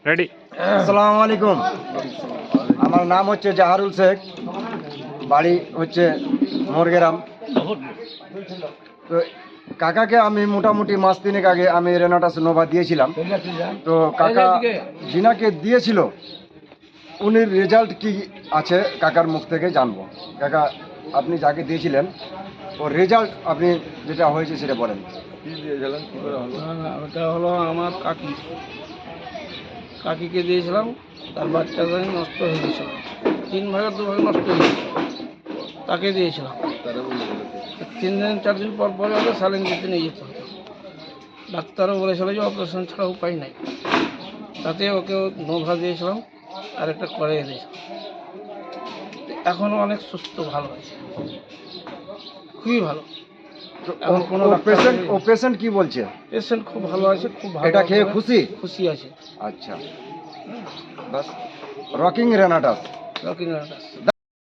Ready. আসসালামু আলাইকুম। আমার নাম হচ্ছে জাহারুল শেখ, বাড়ি হচ্ছে মোরগ্রাম। তো কাকাকে আমি মোটামুটি মাস তিনেক আগে আমি রেনাটাস নোভা দিয়েছিলাম। তো কাকা জিনাকে দিয়েছিল, উনির রেজাল্ট কি আছে কাকার মুখ থেকে জানবো। কাকা, আপনি যাকে দিয়েছিলেন ওর রেজাল্ট আপনি যেটা হয়েছে সেটা বলেন। ওটা হলো আমার কাকিকে দিয়েছিলাম। তার বাচ্চাটা নষ্ট হয়ে গেছিল, 3 ভাগের 2 ভাগ নষ্ট হয়ে গেছিল, তাকে দিয়েছিলাম। 3 দিন 4 দিন পর পরে ওকে স্যালাইন দিতে নিয়ে যেতে হতো। ডাক্তারও বলেছিল যে অপারেশন ছাড়া উপায় নাই। তাতে ওকে নোভা দিয়েছিলাম আর একটা করে দিয়েছিলাম। এখনও অনেক সুস্থ, ভালো আছে, খুবই ভালো। এখন কোনো পেশেন্ট কি বলছে? পেশেন্ট খুব ভালো আছে, খুব ভালো। এটা খেয়ে খুশি আছে। আচ্ছা, বাস রকিং রেনাটাস। রকিং